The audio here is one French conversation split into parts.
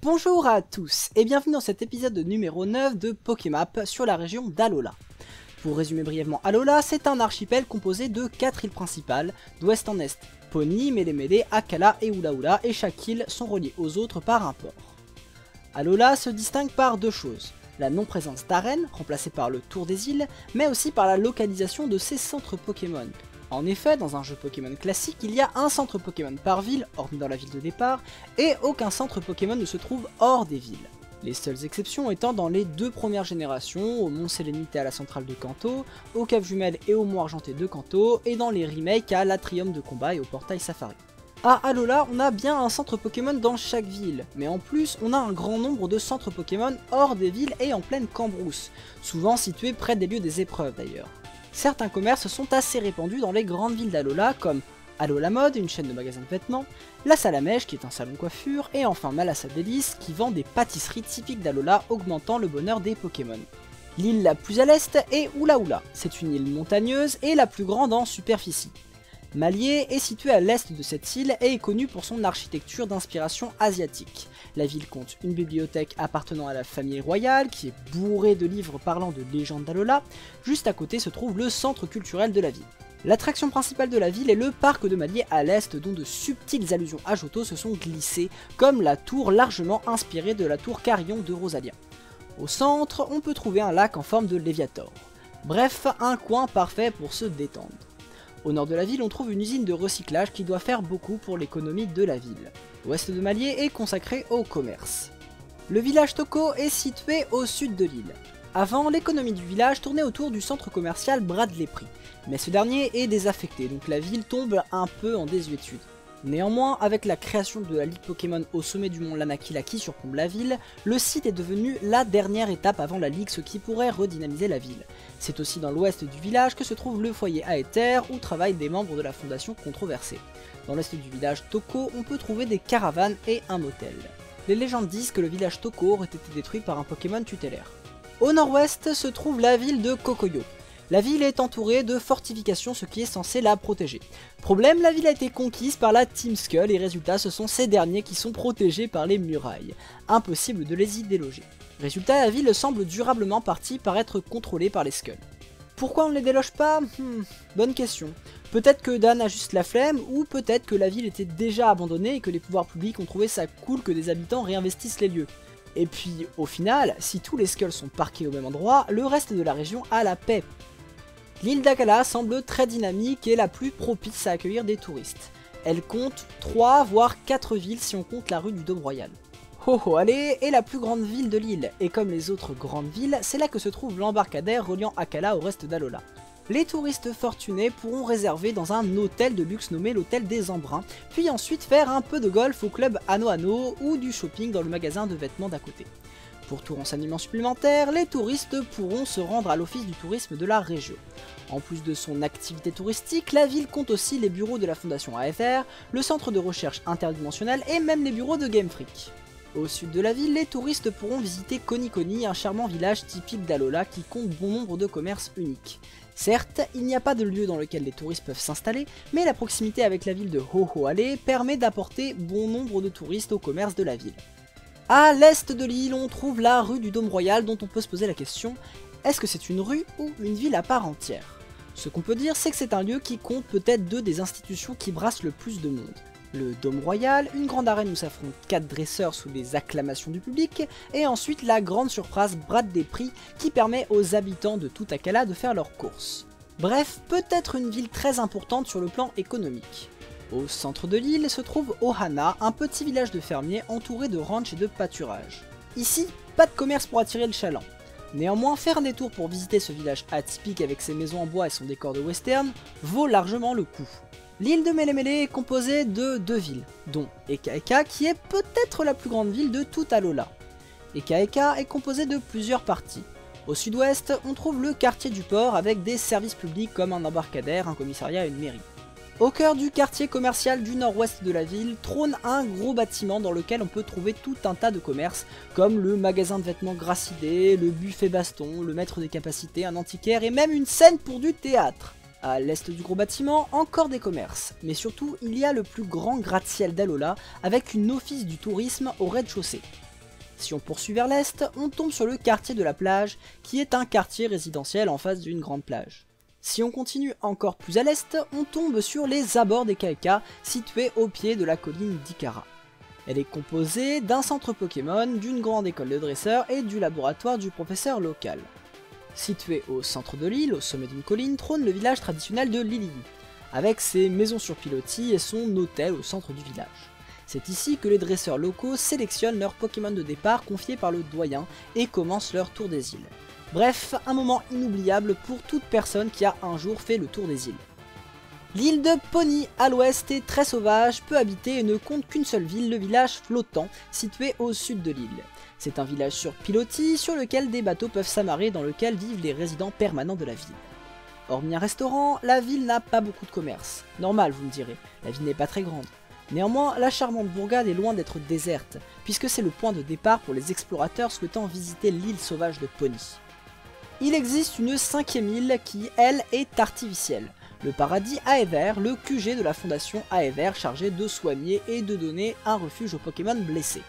Bonjour à tous et bienvenue dans cet épisode numéro 9 de Pokémap sur la région d'Alola. Pour résumer brièvement Alola, c'est un archipel composé de 4 îles principales, d'ouest en est, Poni, Melemele, Akala et Ulaula, et chaque île sont reliées aux autres par un port. Alola se distingue par deux choses, la non-présence d'arènes, remplacée par le tour des îles, mais aussi par la localisation de ses centres Pokémon. En effet, dans un jeu Pokémon classique, il y a un centre Pokémon par ville, hormis dans la ville de départ, et aucun centre Pokémon ne se trouve hors des villes. Les seules exceptions étant dans les deux premières générations, au Mont Sélénite et à la centrale de Kanto, au Cap Jumelles et au Mont Argenté de Kanto, et dans les remakes à l'Atrium de combat et au Portail Safari. À Alola, on a bien un centre Pokémon dans chaque ville, mais en plus, on a un grand nombre de centres Pokémon hors des villes et en pleine cambrousse, souvent situés près des lieux des épreuves d'ailleurs. Certains commerces sont assez répandus dans les grandes villes d'Alola comme Alola Mode, une chaîne de magasins de vêtements, La Salamèche qui est un salon de coiffure, et enfin Malassa Délice qui vend des pâtisseries typiques d'Alola augmentant le bonheur des Pokémon. L'île la plus à l'est est Ulaula, c'est une île montagneuse et la plus grande en superficie. Malié est située à l'est de cette île et est connue pour son architecture d'inspiration asiatique. La ville compte une bibliothèque appartenant à la famille royale qui est bourrée de livres parlant de légendes d'Alola. Juste à côté se trouve le centre culturel de la ville. L'attraction principale de la ville est le parc de Malié à l'est dont de subtiles allusions à Johto se sont glissées, comme la tour largement inspirée de la tour Carillon de Rosalia. Au centre, on peut trouver un lac en forme de Léviator. Bref, un coin parfait pour se détendre. Au nord de la ville, on trouve une usine de recyclage qui doit faire beaucoup pour l'économie de la ville. L'ouest de Malié est consacré au commerce. Le village Toko est situé au sud de l'île. Avant, l'économie du village tournait autour du centre commercial Bradley Prix, mais ce dernier est désaffecté, donc la ville tombe un peu en désuétude. Néanmoins, avec la création de la Ligue Pokémon au sommet du mont Lanakila qui surplombe la ville, le site est devenu la dernière étape avant la Ligue, ce qui pourrait redynamiser la ville. C'est aussi dans l'ouest du village que se trouve le foyer Aether où travaillent des membres de la fondation controversée. Dans l'est du village Toko, on peut trouver des caravanes et un motel. Les légendes disent que le village Toko aurait été détruit par un Pokémon tutélaire. Au nord-ouest se trouve la ville de Kokoyo. La ville est entourée de fortifications, ce qui est censé la protéger. Problème, la ville a été conquise par la Team Skull et résultat, ce sont ces derniers qui sont protégés par les murailles. Impossible de les y déloger. Résultat, la ville semble durablement partie par être contrôlée par les Skulls. Pourquoi on ne les déloge pas? Bonne question. Peut-être que Dan a juste la flemme, ou peut-être que la ville était déjà abandonnée et que les pouvoirs publics ont trouvé ça cool que des habitants réinvestissent les lieux. Et puis, au final, si tous les Skulls sont parqués au même endroit, le reste de la région a la paix. L'île d'Akala semble très dynamique et la plus propice à accueillir des touristes. Elle compte 3 voire 4 villes si on compte la rue du Dôme Royal. Hohoale est la plus grande ville de l'île, et comme les autres grandes villes, c'est là que se trouve l'embarcadère reliant Akala au reste d'Alola. Les touristes fortunés pourront réserver dans un hôtel de luxe nommé l'hôtel des Embruns, puis ensuite faire un peu de golf au club Ano Ano ou du shopping dans le magasin de vêtements d'à côté. Pour tout renseignement supplémentaire, les touristes pourront se rendre à l'office du tourisme de la région. En plus de son activité touristique, la ville compte aussi les bureaux de la fondation Aether, le centre de recherche interdimensionnel et même les bureaux de Game Freak. Au sud de la ville, les touristes pourront visiter Konikoni, un charmant village typique d'Alola qui compte bon nombre de commerces uniques. Certes, il n'y a pas de lieu dans lequel les touristes peuvent s'installer, mais la proximité avec la ville de Hohoale permet d'apporter bon nombre de touristes au commerce de la ville. À l'est de l'île, on trouve la rue du Dôme Royal dont on peut se poser la question, est-ce que c'est une rue ou une ville à part entière? Ce qu'on peut dire, c'est que c'est un lieu qui compte peut-être 2 des institutions qui brassent le plus de monde. Le Dôme Royal, une grande arène où s'affrontent 4 dresseurs sous les acclamations du public, et ensuite la grande surprise Bradley Prix qui permet aux habitants de tout Akala de faire leurs courses. Bref, peut-être une ville très importante sur le plan économique. Au centre de l'île se trouve Ohana, un petit village de fermiers entouré de ranchs et de pâturages. Ici, pas de commerce pour attirer le chaland. Néanmoins, faire un détour pour visiter ce village atypique avec ses maisons en bois et son décor de western vaut largement le coup. L'île de Melemele est composée de 2 villes, dont Eka Eka qui est peut-être la plus grande ville de toute Alola. Eka Eka est composée de plusieurs parties. Au sud-ouest, on trouve le quartier du port avec des services publics comme un embarcadère, un commissariat et une mairie. Au cœur du quartier commercial du nord-ouest de la ville trône un gros bâtiment dans lequel on peut trouver tout un tas de commerces comme le magasin de vêtements Grassidé, le buffet Baston, le maître des capacités, un antiquaire et même une scène pour du théâtre. À l'est du gros bâtiment, encore des commerces, mais surtout il y a le plus grand gratte-ciel d'Alola avec une office du tourisme au rez-de-chaussée. Si on poursuit vers l'est, on tombe sur le quartier de la plage, qui est un quartier résidentiel en face d'une grande plage. Si on continue encore plus à l'est, on tombe sur les abords des Kaeka, situés au pied de la colline d'Ikara. Elle est composée d'un centre Pokémon, d'une grande école de dresseurs et du laboratoire du professeur local. Situé au centre de l'île, au sommet d'une colline, trône le village traditionnel de Liliu, avec ses maisons sur pilotis et son hôtel au centre du village. C'est ici que les dresseurs locaux sélectionnent leurs Pokémon de départ confiés par le doyen et commencent leur tour des îles. Bref, un moment inoubliable pour toute personne qui a un jour fait le tour des îles. L'île de Poni, à l'ouest, est très sauvage, peu habitée et ne compte qu'une seule ville, le village flottant, situé au sud de l'île. C'est un village sur pilotis sur lequel des bateaux peuvent s'amarrer dans lequel vivent les résidents permanents de la ville. Hormis un restaurant, la ville n'a pas beaucoup de commerce. Normal, vous me direz, la ville n'est pas très grande. Néanmoins, la charmante bourgade est loin d'être déserte, puisque c'est le point de départ pour les explorateurs souhaitant visiter l'île sauvage de Poni. Il existe une 5e île qui, elle, est artificielle. Le paradis Aether, le QG de la fondation Aether chargé de soigner et de donner un refuge aux Pokémon blessés.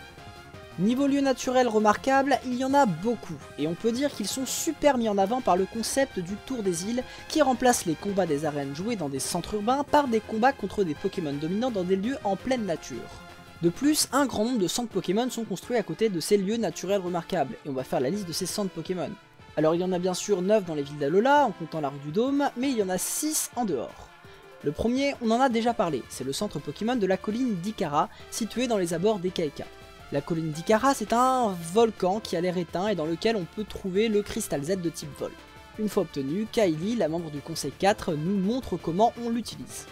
Niveau lieu naturel remarquable, il y en a beaucoup, et on peut dire qu'ils sont super mis en avant par le concept du Tour des îles qui remplace les combats des arènes joués dans des centres urbains par des combats contre des Pokémon dominants dans des lieux en pleine nature. De plus, un grand nombre de centres Pokémon sont construits à côté de ces lieux naturels remarquables, et on va faire la liste de ces centres Pokémon. Alors il y en a bien sûr 9 dans les villes d'Alola, en comptant la rue du Dôme, mais il y en a 6 en dehors. Le premier, on en a déjà parlé, c'est le centre Pokémon de la colline d'Ikara, situé dans les abords des Kaeka. La colline d'Ikara, c'est un volcan qui a l'air éteint et dans lequel on peut trouver le cristal Z de type vol. Une fois obtenu, Kylie, la membre du conseil 4, nous montre comment on l'utilise.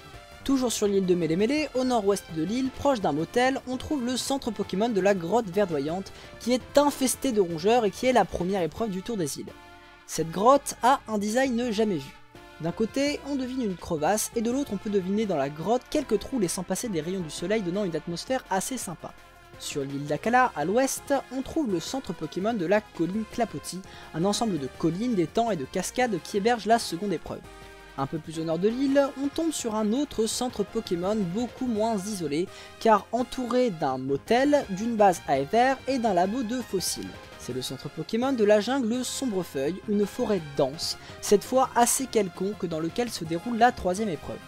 Toujours sur l'île de Mélémélé, au nord-ouest de l'île, proche d'un motel, on trouve le centre Pokémon de la grotte verdoyante, qui est infesté de rongeurs et qui est la première épreuve du Tour des îles. Cette grotte a un design jamais vu. D'un côté, on devine une crevasse, et de l'autre on peut deviner dans la grotte quelques trous laissant passer des rayons du soleil donnant une atmosphère assez sympa. Sur l'île d'Akala, à l'ouest, on trouve le centre Pokémon de la colline Clapoti, un ensemble de collines, d'étangs et de cascades qui héberge la seconde épreuve. Un peu plus au nord de l'île, on tombe sur un autre centre Pokémon beaucoup moins isolé, car entouré d'un motel, d'une base Aether et d'un labo de fossiles. C'est le centre Pokémon de la jungle Sombrefeuille, une forêt dense, cette fois assez quelconque dans lequel se déroule la 3e épreuve.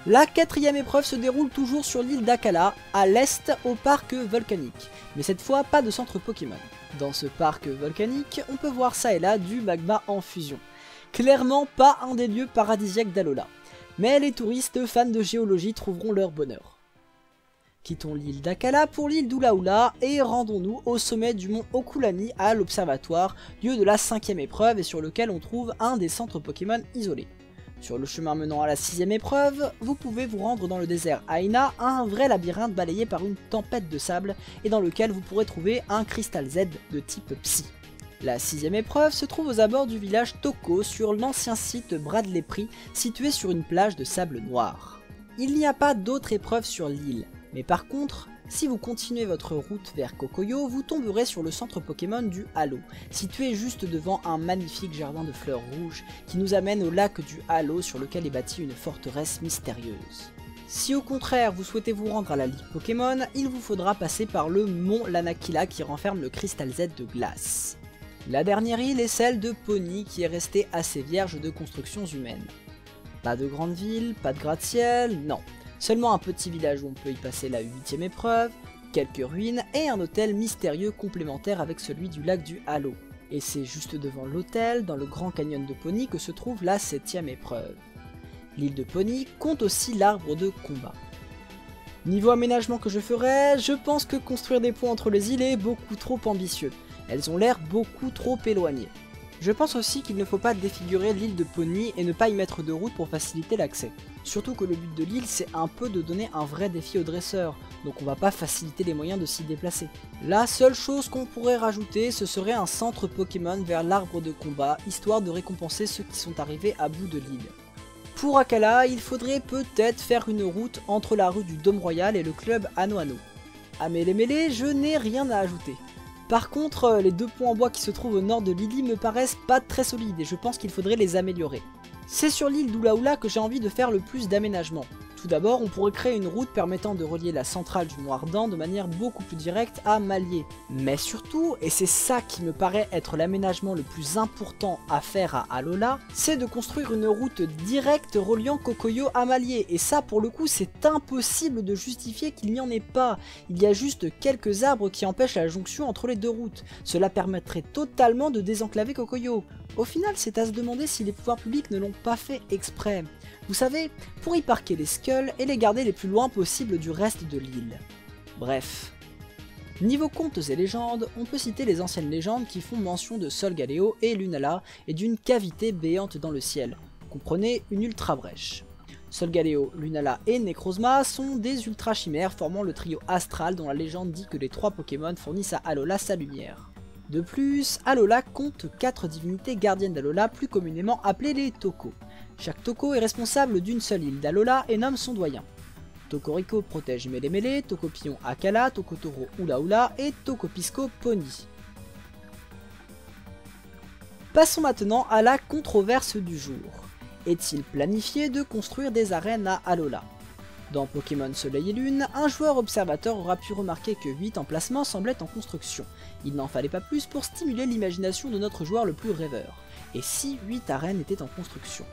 La 4e épreuve se déroule toujours sur l'île d'Akala, à l'est au parc volcanique, mais cette fois pas de centre Pokémon. Dans ce parc volcanique, on peut voir ça et là du magma en fusion. Clairement pas un des lieux paradisiaques d'Alola, mais les touristes fans de géologie trouveront leur bonheur. Quittons l'île d'Akala pour l'île d'Ulaula et rendons-nous au sommet du mont Okulani à l'observatoire, lieu de la 5e épreuve et sur lequel on trouve un des centres Pokémon isolés. Sur le chemin menant à la 6e épreuve, vous pouvez vous rendre dans le désert Aina, un vrai labyrinthe balayé par une tempête de sable et dans lequel vous pourrez trouver un cristal Z de type Psy. La 6e épreuve se trouve aux abords du village Toko sur l'ancien site Bradley Prix situé sur une plage de sable noir. Il n'y a pas d'autres épreuves sur l'île, mais par contre, si vous continuez votre route vers Kokoyo, vous tomberez sur le centre Pokémon du Halo, situé juste devant un magnifique jardin de fleurs rouges qui nous amène au lac du Halo sur lequel est bâtie une forteresse mystérieuse. Si au contraire vous souhaitez vous rendre à la Ligue Pokémon, il vous faudra passer par le mont Lanakila qui renferme le cristal Z de glace. La dernière île est celle de Poni qui est restée assez vierge de constructions humaines. Pas de grande ville, pas de gratte-ciel, non. Seulement un petit village où on peut y passer la 8e épreuve, quelques ruines et un hôtel mystérieux complémentaire avec celui du lac du Halo. Et c'est juste devant l'hôtel, dans le grand canyon de Poni, que se trouve la 7e épreuve. L'île de Poni compte aussi l'arbre de combat. Niveau aménagement que je ferai, je pense que construire des ponts entre les îles est beaucoup trop ambitieux. Elles ont l'air beaucoup trop éloignées. Je pense aussi qu'il ne faut pas défigurer l'île de Poni et ne pas y mettre de route pour faciliter l'accès. Surtout que le but de l'île c'est un peu de donner un vrai défi aux dresseurs, donc on va pas faciliter les moyens de s'y déplacer. La seule chose qu'on pourrait rajouter ce serait un centre Pokémon vers l'arbre de combat, histoire de récompenser ceux qui sont arrivés à bout de l'île. Pour Akala, il faudrait peut-être faire une route entre la rue du Dôme Royal et le club Ano-Ano. À Mélémélé, je n'ai rien à ajouter. Par contre, les 2 ponts en bois qui se trouvent au nord de Lily me paraissent pas très solides et je pense qu'il faudrait les améliorer. C'est sur l'île d'Ulaula que j'ai envie de faire le plus d'aménagements. Tout d'abord, on pourrait créer une route permettant de relier la centrale du Noirdan de manière beaucoup plus directe à Malier. Mais surtout, et c'est ça qui me paraît être l'aménagement le plus important à faire à Alola, c'est de construire une route directe reliant Kokoyo à Malier. Et ça, pour le coup, c'est impossible de justifier qu'il n'y en ait pas. Il y a juste quelques arbres qui empêchent la jonction entre les deux routes. Cela permettrait totalement de désenclaver Kokoyo. Au final, c'est à se demander si les pouvoirs publics ne l'ont pas fait exprès. Vous savez, pour y parquer les skulls et les garder les plus loin possible du reste de l'île. Bref. Niveau contes et légendes, on peut citer les anciennes légendes qui font mention de Solgaleo et Lunala et d'une cavité béante dans le ciel. Comprenez une ultra brèche. Solgaleo, Lunala et Necrozma sont des ultra chimères formant le trio astral dont la légende dit que les 3 Pokémon fournissent à Alola sa lumière. De plus, Alola compte 4 divinités gardiennes d'Alola plus communément appelées les Toko. Chaque Toko est responsable d'une seule île d'Alola et nomme son doyen. Tokoriko protège Melemele, Tokopion Akala, Tokotoro Ulaula et Tokopisco Pony. Passons maintenant à la controverse du jour. Est-il planifié de construire des arènes à Alola? Dans Pokémon Soleil et Lune, un joueur observateur aura pu remarquer que 8 emplacements semblaient en construction. Il n'en fallait pas plus pour stimuler l'imagination de notre joueur le plus rêveur. Et si 8 arènes étaient en construction?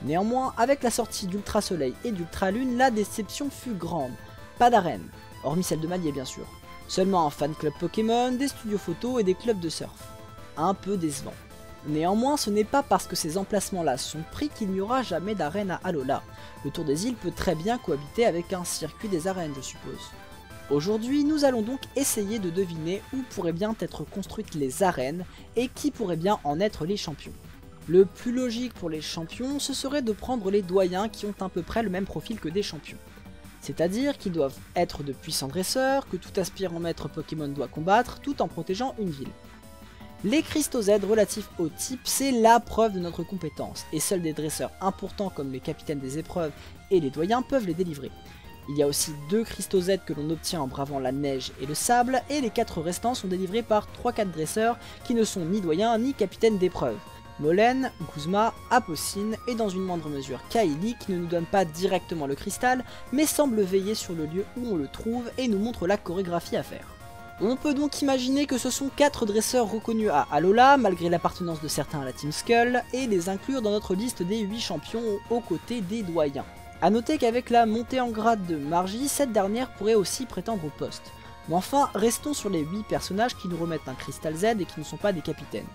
Néanmoins, avec la sortie d'Ultra Soleil et d'Ultra Lune, la déception fut grande. Pas d'arène, hormis celle de Malier bien sûr. Seulement un fan club Pokémon, des studios photos et des clubs de surf. Un peu décevant. Néanmoins, ce n'est pas parce que ces emplacements-là sont pris qu'il n'y aura jamais d'arène à Alola. Le Tour des îles peut très bien cohabiter avec un circuit des arènes, je suppose. Aujourd'hui, nous allons donc essayer de deviner où pourraient bien être construites les arènes et qui pourraient bien en être les champions. Le plus logique pour les champions, ce serait de prendre les doyens qui ont à peu près le même profil que des champions. C'est-à-dire qu'ils doivent être de puissants dresseurs, que tout aspirant maître Pokémon doit combattre, tout en protégeant une ville. Les cristaux Z relatifs au type, c'est la preuve de notre compétence, et seuls des dresseurs importants comme les capitaines des épreuves et les doyens peuvent les délivrer. Il y a aussi 2 cristaux Z que l'on obtient en bravant la neige et le sable, et les 4 restants sont délivrés par 3-4 dresseurs qui ne sont ni doyens ni capitaines d'épreuves. Molen, Guzma, Apocine et dans une moindre mesure Kaili qui ne nous donne pas directement le cristal mais semble veiller sur le lieu où on le trouve et nous montre la chorégraphie à faire. On peut donc imaginer que ce sont 4 dresseurs reconnus à Alola malgré l'appartenance de certains à la Team Skull et les inclure dans notre liste des 8 champions aux côtés des doyens. A noter qu'avec la montée en grade de Margie, cette dernière pourrait aussi prétendre au poste. Mais enfin, restons sur les 8 personnages qui nous remettent un cristal Z et qui ne sont pas des capitaines.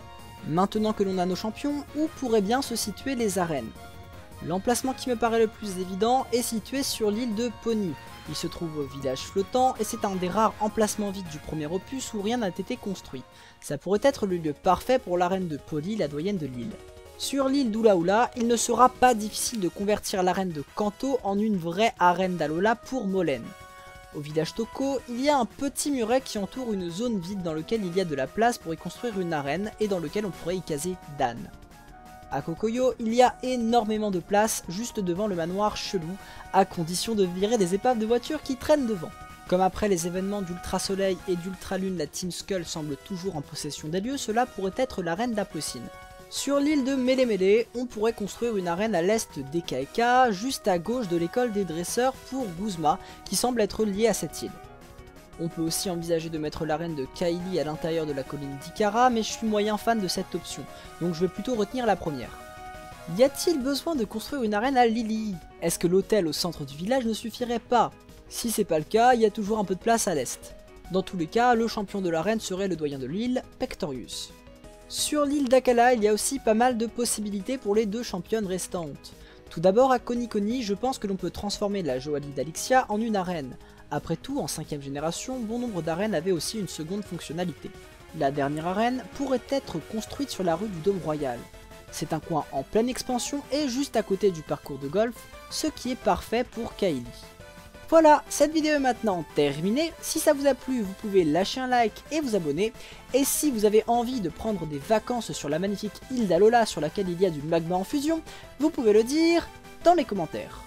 Maintenant que l'on a nos champions, où pourraient bien se situer les arènes? L'emplacement qui me paraît le plus évident est situé sur l'île de Pony. Il se trouve au village flottant et c'est un des rares emplacements vides du premier opus où rien n'a été construit. Ça pourrait être le lieu parfait pour l'arène de Polly, la doyenne de l'île. Sur l'île d'Ulaula, il ne sera pas difficile de convertir l'arène de Kanto en une vraie arène d'Alola pour Molen. Au village Toko, il y a un petit muret qui entoure une zone vide dans lequel il y a de la place pour y construire une arène et dans lequel on pourrait y caser Dan. À Kokoyo, il y a énormément de place juste devant le manoir chelou, à condition de virer des épaves de voitures qui traînent devant. Comme après les événements d'Ultra Soleil et d'Ultra Lune, la Team Skull semble toujours en possession des lieux, cela pourrait être l'arène d'Apocine. Sur l'île de Melemele, on pourrait construire une arène à l'est d'Ekaeka, juste à gauche de l'école des dresseurs pour Guzma, qui semble être liée à cette île. On peut aussi envisager de mettre l'arène de Kaili à l'intérieur de la colline d'Ikara, mais je suis moyen fan de cette option, donc je vais plutôt retenir la première. Y a-t-il besoin de construire une arène à Lily? Est-ce que l'hôtel au centre du village ne suffirait pas? Si c'est pas le cas, il y a toujours un peu de place à l'est. Dans tous les cas, le champion de l'arène serait le doyen de l'île, Pectorius. Sur l'île d'Akala, il y a aussi pas mal de possibilités pour les 2 championnes restantes. Tout d'abord à Konikoni, je pense que l'on peut transformer la Joalie d'Alixia en une arène. Après tout, en 5ème génération, bon nombre d'arènes avaient aussi une seconde fonctionnalité. La dernière arène pourrait être construite sur la rue du Dôme Royal. C'est un coin en pleine expansion et juste à côté du parcours de golf, ce qui est parfait pour Kaili. Voilà, cette vidéo est maintenant terminée. Si ça vous a plu, vous pouvez lâcher un like et vous abonner. Et si vous avez envie de prendre des vacances sur la magnifique île d'Alola sur laquelle il y a du magma en fusion, vous pouvez le dire dans les commentaires.